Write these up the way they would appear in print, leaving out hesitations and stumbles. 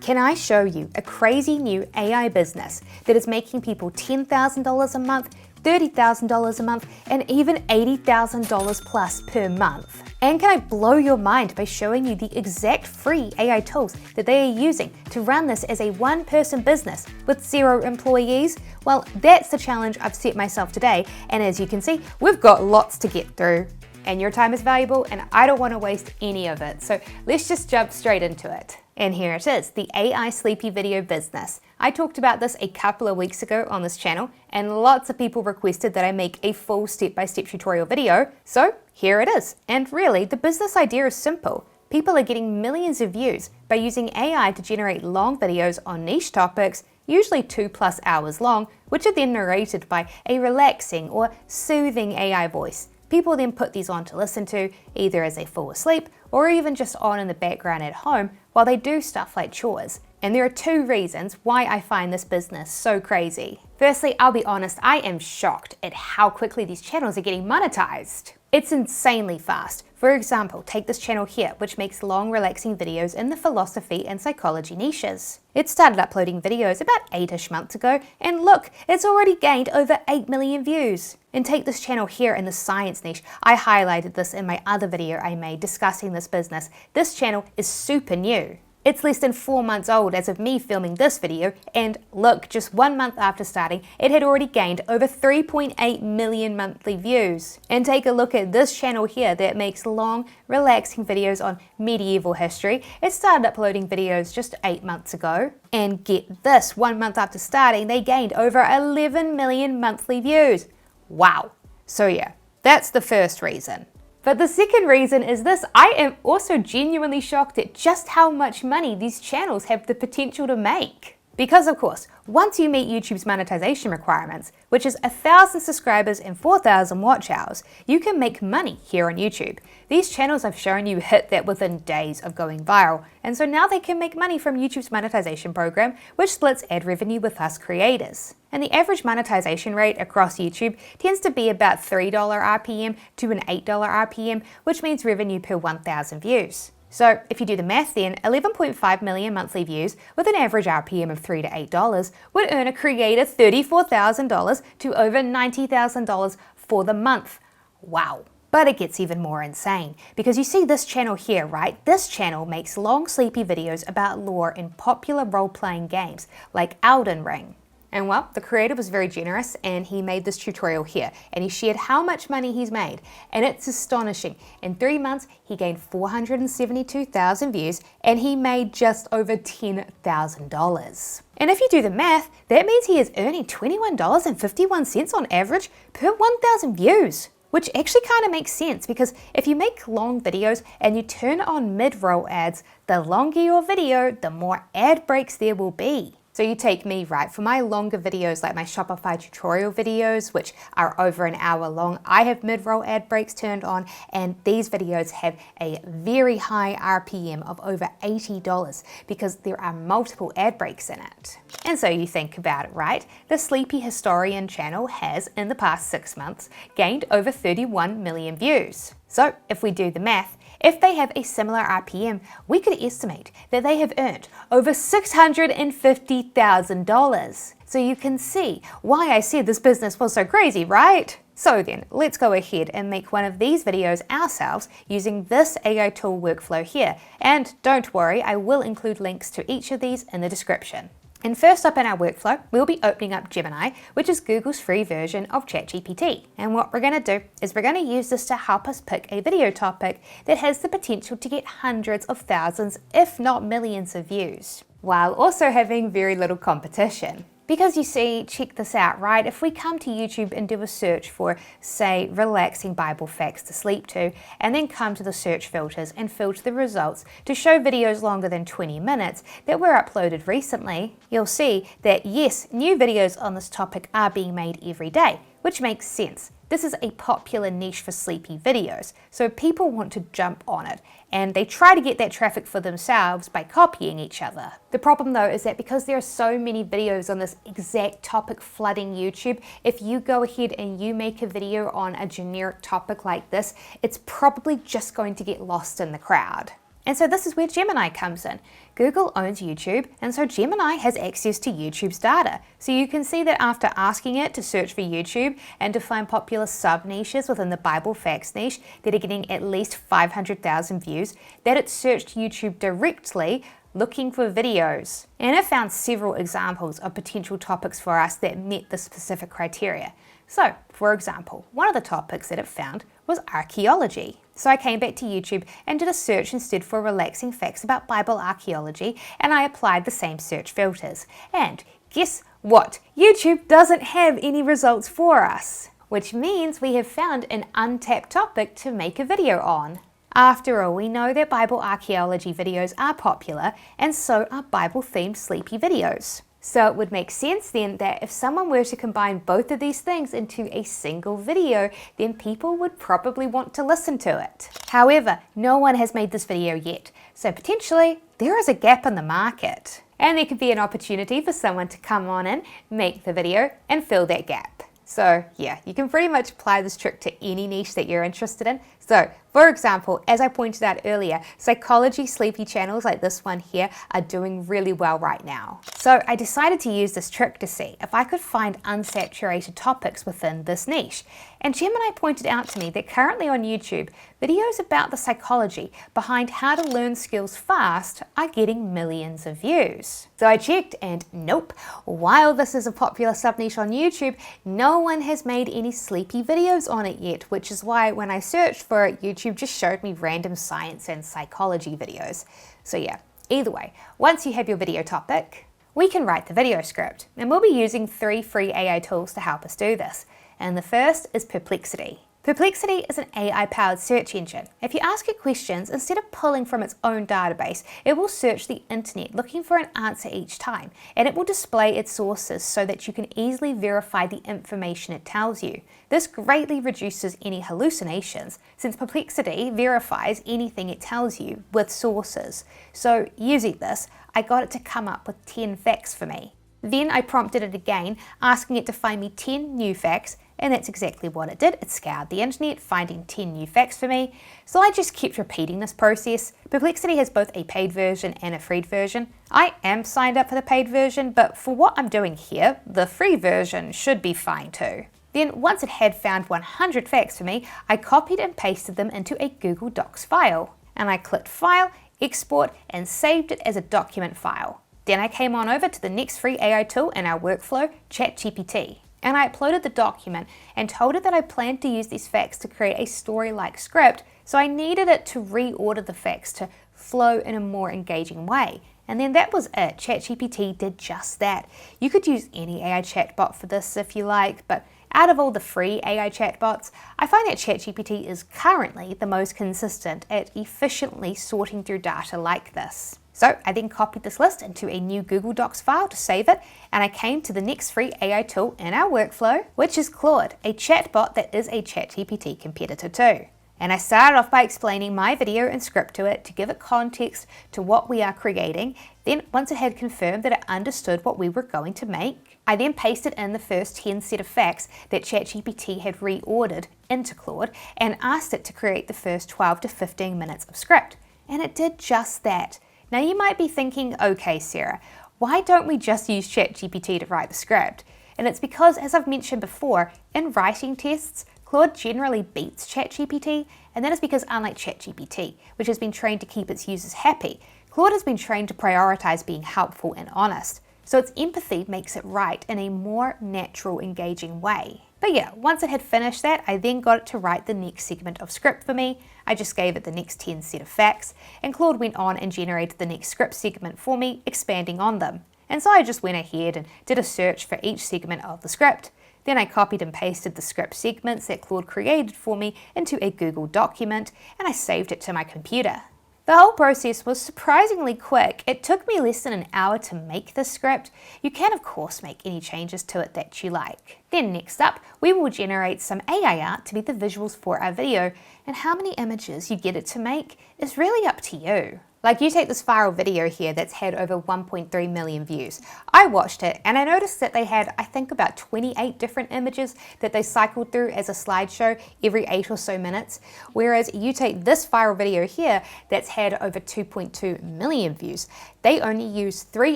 Can I show you a crazy new AI business that is making people $10,000 a month, $30,000 a month, and even $80,000 plus per month? And can I blow your mind by showing you the exact free AI tools that they are using to run this as a one-person business with 0 employees? Well, that's the challenge I've set myself today, and as you can see, we've got lots to get through. And your time is valuable, and I don't want to waste any of it, so let's just jump straight into it. And here it is, the AI Sleepy Video business. I talked about this a couple of weeks ago on this channel, and lots of people requested that I make a full step-by-step tutorial video, so here it is. And really, the business idea is simple. People are getting millions of views by using AI to generate long videos on niche topics, usually 2+ hours long, which are then narrated by a relaxing or soothing AI voice. People then put these on to listen to, either as they fall asleep or even just on in the background at home while they do stuff like chores. And there are 2 reasons why I find this business so crazy. Firstly, I'll be honest, I am shocked at how quickly these channels are getting monetized. It's insanely fast. For example, take this channel here, which makes long, relaxing videos in the philosophy and psychology niches. It started uploading videos about 8-ish months ago, and look, it's already gained over 8 million views. And take this channel here in the science niche. I highlighted this in my other video I made discussing this business. This channel is super new. It's less than 4 months old as of me filming this video, and look, just 1 month after starting, it had already gained over 3.8 million monthly views. And take a look at this channel here that makes long, relaxing videos on medieval history. It started uploading videos just 8 months ago. And get this, 1 month after starting, they gained over 11 million monthly views. Wow. So yeah, that's the first reason. But the second reason is this: I am also genuinely shocked at just how much money these channels have the potential to make. Because of course, once you meet YouTube's monetization requirements, which is 1,000 subscribers and 4,000 watch hours, you can make money here on YouTube. These channels I've shown you hit that within days of going viral, and so now they can make money from YouTube's monetization program, which splits ad revenue with us creators. And the average monetization rate across YouTube tends to be about $3 RPM to an $8 RPM, which means revenue per 1,000 views. So if you do the math then, 11.5 million monthly views with an average RPM of $3 to $8 would earn a creator $34,000 to over $90,000 for the month. Wow. But it gets even more insane, because you see this channel here, right? This channel makes long, sleepy videos about lore in popular role-playing games like Elden Ring. And well, the creator was very generous and he made this tutorial here, and he shared how much money he's made, and it's astonishing. In 3 months, he gained 472,000 views and he made just over $10,000. And if you do the math, that means he is earning $21.51 on average per 1,000 views. Which actually kind of makes sense, because if you make long videos and you turn on mid-roll ads, the longer your video, the more ad breaks there will be. So you take me, right, for my longer videos like my Shopify tutorial videos, which are over an hour long, I have mid-roll ad breaks turned on, and these videos have a very high RPM of over $80 because there are multiple ad breaks in it. And so you think about it, right? The Sleepy Historian channel has, in the past 6 months, gained over 31 million views. So if we do the math, if they have a similar RPM, we could estimate that they have earned over $650,000. So you can see why I said this business was so crazy, right? So then, let's go ahead and make one of these videos ourselves using this AI tool workflow here. And don't worry, I will include links to each of these in the description. And first up in our workflow, we'll be opening up Gemini, which is Google's free version of ChatGPT. And what we're going to do is we're going to use this to help us pick a video topic that has the potential to get hundreds of thousands, if not millions of views, while also having very little competition. Because you see, check this out, right? If we come to YouTube and do a search for, say, relaxing Bible facts to sleep to, and then come to the search filters and filter the results to show videos longer than 20 minutes that were uploaded recently, you'll see that yes, new videos on this topic are being made every day, which makes sense. This is a popular niche for sleepy videos, so people want to jump on it, and they try to get that traffic for themselves by copying each other. The problem though is that because there are so many videos on this exact topic flooding YouTube, if you go ahead and you make a video on a generic topic like this, it's probably just going to get lost in the crowd. And so this is where Gemini comes in. Google owns YouTube, and so Gemini has access to YouTube's data. So you can see that after asking it to search for YouTube and to find popular sub-niches within the Bible facts niche that are getting at least 500,000 views, that it searched YouTube directly looking for videos. And it found several examples of potential topics for us that met the specific criteria. So, for example, one of the topics that it found was archaeology. So I came back to YouTube and did a search instead for relaxing facts about Bible archaeology, and I applied the same search filters. And guess what? YouTube doesn't have any results for us, which means we have found an untapped topic to make a video on. After all, we know that Bible archaeology videos are popular, and so are Bible-themed sleepy videos. So it would make sense then that if someone were to combine both of these things into a single video, then people would probably want to listen to it. However, no one has made this video yet, so potentially there is a gap in the market. And there could be an opportunity for someone to come on in, make the video, and fill that gap. So yeah, you can pretty much apply this trick to any niche that you're interested in. So for example, as I pointed out earlier, psychology sleepy channels like this one here are doing really well right now. So I decided to use this trick to see if I could find unsaturated topics within this niche. And Gemini pointed out to me that currently on YouTube, videos about the psychology behind how to learn skills fast are getting millions of views. So I checked and nope, while this is a popular sub-niche on YouTube, no one has made any sleepy videos on it yet, which is why when I searched for it, YouTube just showed me random science and psychology videos. So yeah, either way, once you have your video topic, we can write the video script, and we'll be using 3 free AI tools to help us do this. And the first is Perplexity. Perplexity is an AI-powered search engine. If you ask it questions, instead of pulling from its own database, it will search the internet looking for an answer each time, and it will display its sources so that you can easily verify the information it tells you. This greatly reduces any hallucinations, since Perplexity verifies anything it tells you with sources. So using this, I got it to come up with 10 facts for me. Then I prompted it again, asking it to find me 10 new facts, and that's exactly what it did. It scoured the internet, finding 10 new facts for me. So I just kept repeating this process. Perplexity has both a paid version and a free version. I am signed up for the paid version, but for what I'm doing here, the free version should be fine too. Then once it had found 100 facts for me, I copied and pasted them into a Google Docs file. And I clicked File, Export, and saved it as a document file. Then I came on over to the next free AI tool in our workflow, ChatGPT. And I uploaded the document and told it that I planned to use these facts to create a story-like script, so I needed it to reorder the facts to flow in a more engaging way. And then that was it. ChatGPT did just that. You could use any AI chatbot for this if you like, but out of all the free AI chatbots, I find that ChatGPT is currently the most consistent at efficiently sorting through data like this. So I then copied this list into a new Google Docs file to save it, and I came to the next free AI tool in our workflow, which is Claude, a chatbot that is a ChatGPT competitor too. And I started off by explaining my video and script to it to give it context to what we are creating. Then once it had confirmed that it understood what we were going to make, I then pasted in the first 10 set of facts that ChatGPT had reordered into Claude and asked it to create the first 12 to 15 minutes of script. And it did just that. Now you might be thinking, okay Sarah, why don't we just use ChatGPT to write the script? And it's because, as I've mentioned before, in writing tests, Claude generally beats ChatGPT, and that is because unlike ChatGPT, which has been trained to keep its users happy, Claude has been trained to prioritize being helpful and honest. So its empathy makes it write in a more natural, engaging way. But yeah, once it had finished that, I then got it to write the next segment of script for me. I just gave it the next 10 set of facts, and Claude went on and generated the next script segment for me, expanding on them. And so I just went ahead and did a search for each segment of the script. Then I copied and pasted the script segments that Claude created for me into a Google document, and I saved it to my computer. The whole process was surprisingly quick. It took me less than an hour to make this script. You can of course make any changes to it that you like. Then next up, we will generate some AI art to be the visuals for our video, and how many images you get it to make is really up to you. Like you take this viral video here that's had over 1.3 million views. I watched it and I noticed that they had, I think, about 28 different images that they cycled through as a slideshow every 8 or so minutes. Whereas you take this viral video here that's had over 2.2 million views. They only use 3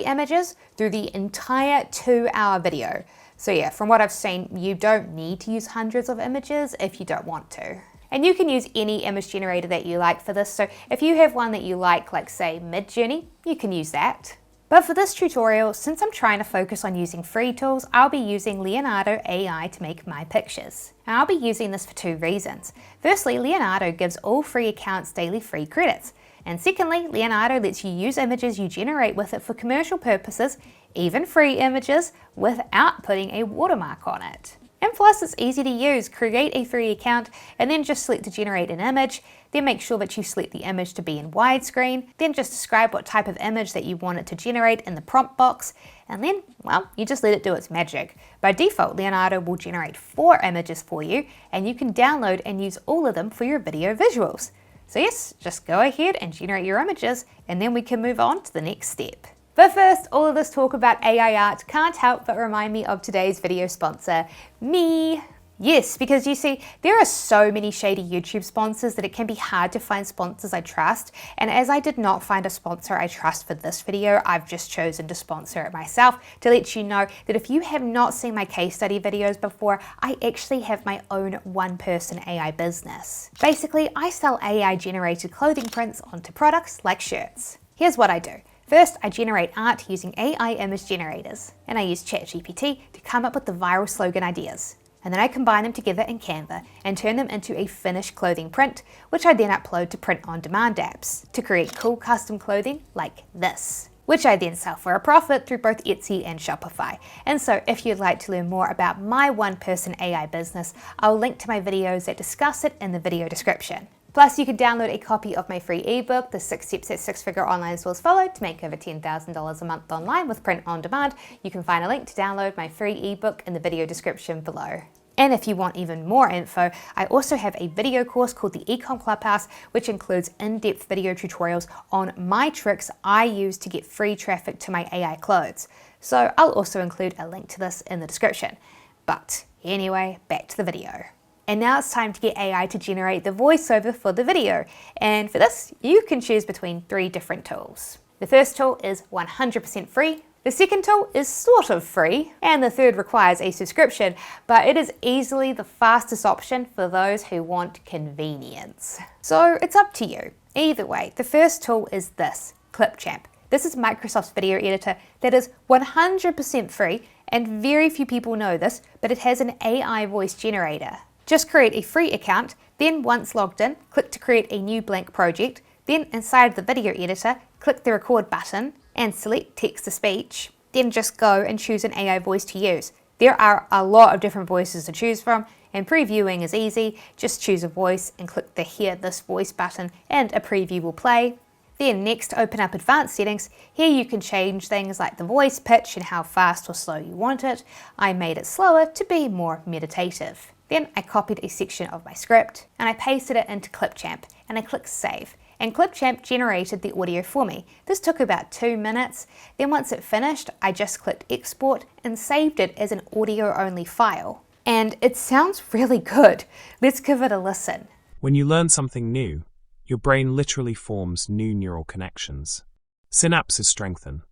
images through the entire 2-hour video. So yeah, from what I've seen, you don't need to use hundreds of images if you don't want to. And you can use any image generator that you like for this, so if you have one that you like say Midjourney, you can use that. But for this tutorial, since I'm trying to focus on using free tools, I'll be using Leonardo.ai to make my pictures. And I'll be using this for 2 reasons. Firstly, Leonardo gives all free accounts daily free credits. And secondly, Leonardo lets you use images you generate with it for commercial purposes, even free images, without putting a watermark on it. And plus, it's easy to use. Create a free account and then just select to generate an image, then make sure that you select the image to be in widescreen, then just describe what type of image that you want it to generate in the prompt box, and then, well, you just let it do its magic. By default, Leonardo will generate 4 images for you, and you can download and use all of them for your video visuals. So yes, just go ahead and generate your images, and then we can move on to the next step. But first, all of this talk about AI art can't help but remind me of today's video sponsor, me. Yes, because you see, there are so many shady YouTube sponsors that it can be hard to find sponsors I trust, and as I did not find a sponsor I trust for this video, I've just chosen to sponsor it myself to let you know that if you have not seen my case study videos before, I actually have my own one-person AI business. Basically, I sell AI-generated clothing prints onto products like shirts. Here's what I do. First, I generate art using AI image generators, and I use ChatGPT to come up with the viral slogan ideas. And then I combine them together in Canva and turn them into a finished clothing print, which I then upload to print-on-demand apps to create cool custom clothing like this, which I then sell for a profit through both Etsy and Shopify. And so if you'd like to learn more about my one-person AI business, I'll link to my videos that discuss it in the video description. Plus, you can download a copy of my free ebook, The 6 Steps That 6-Figure Online Stores Follow to make over $10,000 a month online with print on demand. You can find a link to download my free ebook in the video description below. And if you want even more info, I also have a video course called the Ecomm Clubhouse, which includes in-depth video tutorials on my tricks I use to get free traffic to my AI clothes. So I'll also include a link to this in the description. But anyway, back to the video. And now it's time to get AI to generate the voiceover for the video. And for this, you can choose between 3 different tools. The first tool is 100% free. The second tool is sort of free, and the third requires a subscription, but it is easily the fastest option for those who want convenience. So it's up to you. Either way, the first tool is this, Clipchamp. This is Microsoft's video editor that is 100% free, and very few people know this, but it has an AI voice generator. Just create a free account, then once logged in, click to create a new blank project, then inside the video editor, click the record button and select text-to-speech. Then just go and choose an AI voice to use. There are a lot of different voices to choose from, and previewing is easy. Just choose a voice and click the Hear This Voice button and a preview will play. Then next, open up advanced settings. Here you can change things like the voice pitch and how fast or slow you want it. I made it slower to be more meditative. Then I copied a section of my script and I pasted it into Clipchamp and I clicked save. And Clipchamp generated the audio for me. This took about 2 minutes. Then once it finished, I just clicked export and saved it as an audio only file. And it sounds really good. Let's give it a listen. When you learn something new, your brain literally forms new neural connections. Synapses strengthen.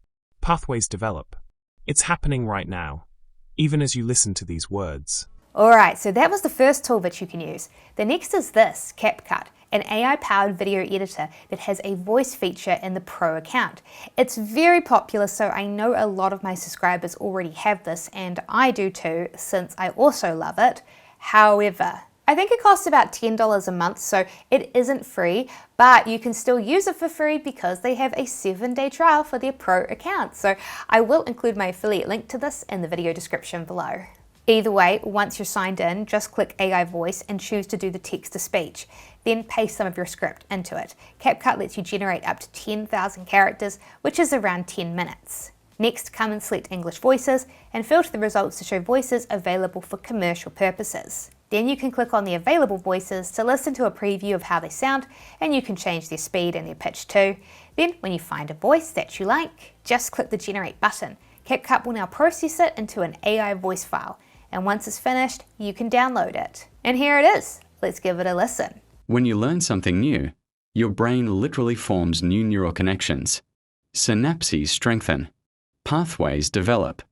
Pathways develop. It's happening right now, even as you listen to these words. Alright, so that was the first tool that you can use. The next is this, CapCut, an AI-powered video editor that has a voice feature in the Pro account. It's very popular, so I know a lot of my subscribers already have this, and I do too, since I also love it. However, I think it costs about $10 a month, so it isn't free, but you can still use it for free because they have a 7-day trial for their Pro account. So I will include my affiliate link to this in the video description below. Either way, once you're signed in, just click AI voice and choose to do the text-to-speech. Then paste some of your script into it. CapCut lets you generate up to 10,000 characters, which is around 10 minutes. Next, come and select English voices and filter the results to show voices available for commercial purposes. Then you can click on the available voices to listen to a preview of how they sound, and you can change their speed and their pitch too. Then, when you find a voice that you like, just click the Generate button. CapCut will now process it into an AI voice file, and once it's finished, you can download it. And here it is. Let's give it a listen. When you learn something new, your brain literally forms new neural connections. Synapses strengthen. Pathways develop.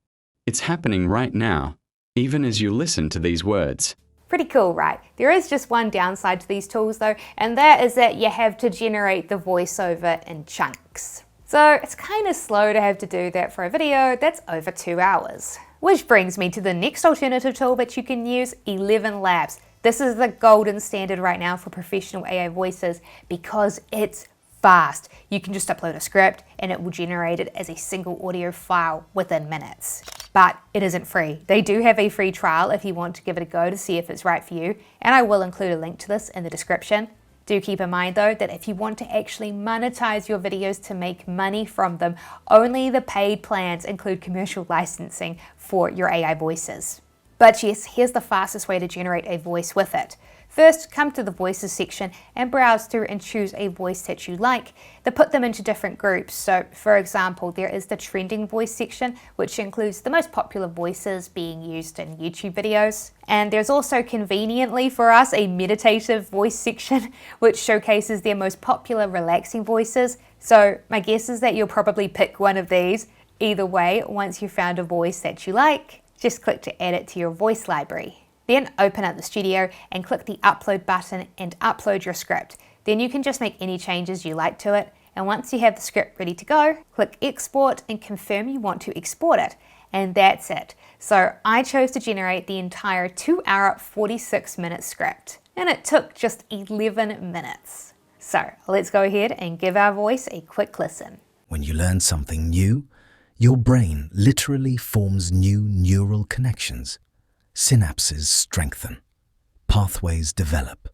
It's happening right now, even as you listen to these words. Pretty cool, right? There is just one downside to these tools though, and that is that you have to generate the voiceover in chunks. So it's kind of slow to have to do that for a video that's over 2 hours. Which brings me to the next alternative tool that you can use, 11 Labs. This is the golden standard right now for professional AI voices because it's fast. You can just upload a script and it will generate it as a single audio file within minutes. But it isn't free. They do have a free trial if you want to give it a go to see if it's right for you, and I will include a link to this in the description. Do keep in mind though that if you want to actually monetize your videos to make money from them, only the paid plans include commercial licensing for your AI voices. But yes, here's the fastest way to generate a voice with it. First, come to the Voices section and browse through and choose a voice that you like. They put them into different groups. So, for example, there is the Trending Voice section, which includes the most popular voices being used in YouTube videos. And there's also, conveniently for us, a Meditative Voice section, which showcases their most popular relaxing voices. So, my guess is that you'll probably pick one of these. Either way, once you've found a voice that you like, just click to add it to your voice library. Then open up the studio and click the upload button and upload your script. Then you can just make any changes you like to it. And once you have the script ready to go, click export and confirm you want to export it. And that's it. So I chose to generate the entire 2-hour, 46-minute script. And it took just 11 minutes. So let's go ahead and give our voice a quick listen. When you learn something new, your brain literally forms new neural connections. Synapses strengthen. Pathways develop.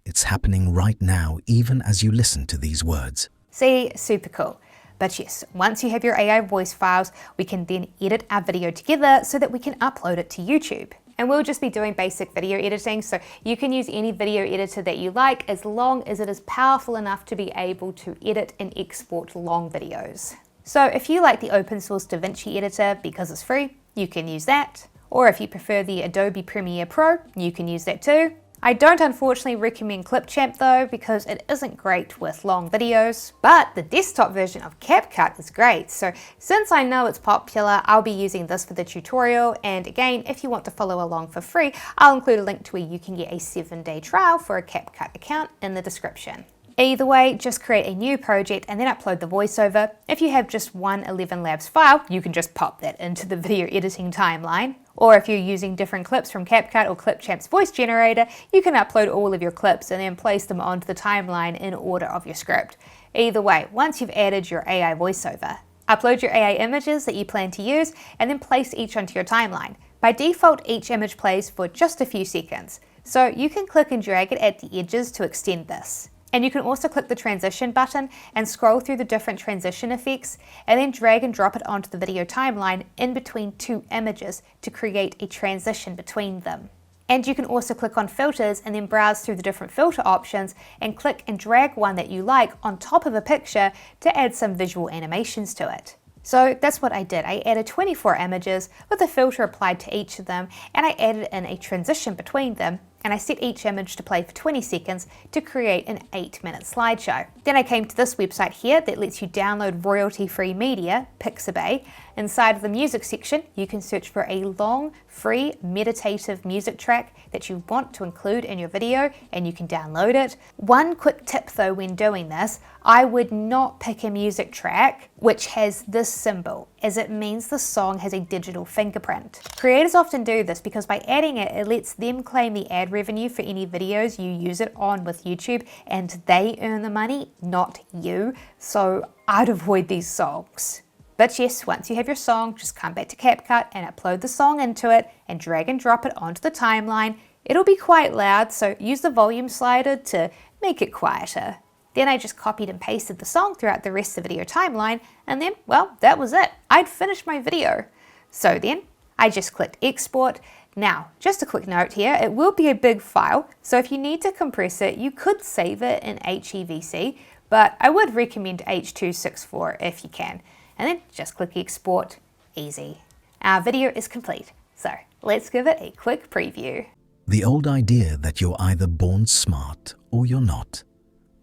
It's happening right now, even as you listen to these words. See, super cool. But yes, once you have your AI voice files, we can then edit our video together so that we can upload it to YouTube. And we'll just be doing basic video editing, so you can use any video editor that you like as long as it is powerful enough to be able to edit and export long videos. So if you like the open source DaVinci editor because it's free, you can use that. Or if you prefer the Adobe Premiere Pro, you can use that too. I don't unfortunately recommend Clipchamp though, because it isn't great with long videos, but the desktop version of CapCut is great. So since I know it's popular, I'll be using this for the tutorial. And again, if you want to follow along for free, I'll include a link to where you can get a 7-day trial for a CapCut account in the description. Either way, just create a new project and then upload the voiceover. If you have just one 11 Labs file, you can just pop that into the video editing timeline. Or if you're using different clips from CapCut or Clipchamp's voice generator, you can upload all of your clips and then place them onto the timeline in order of your script. Either way, once you've added your AI voiceover, upload your AI images that you plan to use and then place each onto your timeline. By default, each image plays for just a few seconds, so you can click and drag it at the edges to extend this. And you can also click the transition button and scroll through the different transition effects and then drag and drop it onto the video timeline in between two images to create a transition between them. And you can also click on filters and then browse through the different filter options and click and drag one that you like on top of a picture to add some visual animations to it. So that's what I did. I added 24 images with a filter applied to each of them, and I added in a transition between them, and I set each image to play for 20 seconds to create an 8-minute slideshow. Then I came to this website here that lets you download royalty-free media, Pixabay. Inside of the music section, you can search for a long, free, meditative music track that you want to include in your video, and you can download it. One quick tip though when doing this, I would not pick a music track which has this symbol, as it means the song has a digital fingerprint. Creators often do this because by adding it, it lets them claim the ad revenue for any videos you use it on with YouTube, and they earn the money, not you. So I'd avoid these songs. But yes, once you have your song, just come back to CapCut and upload the song into it and drag and drop it onto the timeline. It'll be quite loud, so use the volume slider to make it quieter. Then I just copied and pasted the song throughout the rest of the video timeline, and then, well, that was it. I'd finished my video. So then, I just clicked export. Now, just a quick note here, it will be a big file, so if you need to compress it, you could save it in HEVC, but I would recommend H.264 if you can. And then just click export, easy. Our video is complete, so let's give it a quick preview. The old idea that you're either born smart or you're not,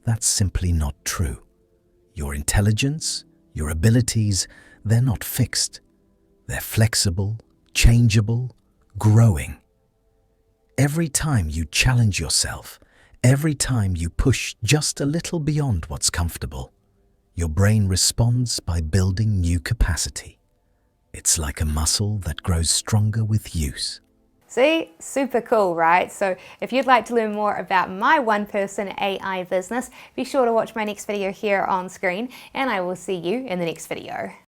that's simply not true. Your intelligence, your abilities, they're not fixed. They're flexible, changeable, growing. Every time you challenge yourself, every time you push just a little beyond what's comfortable, your brain responds by building new capacity. It's like a muscle that grows stronger with use. See, super cool, right? So if you'd like to learn more about my one-person AI business, be sure to watch my next video here on screen, and I will see you in the next video.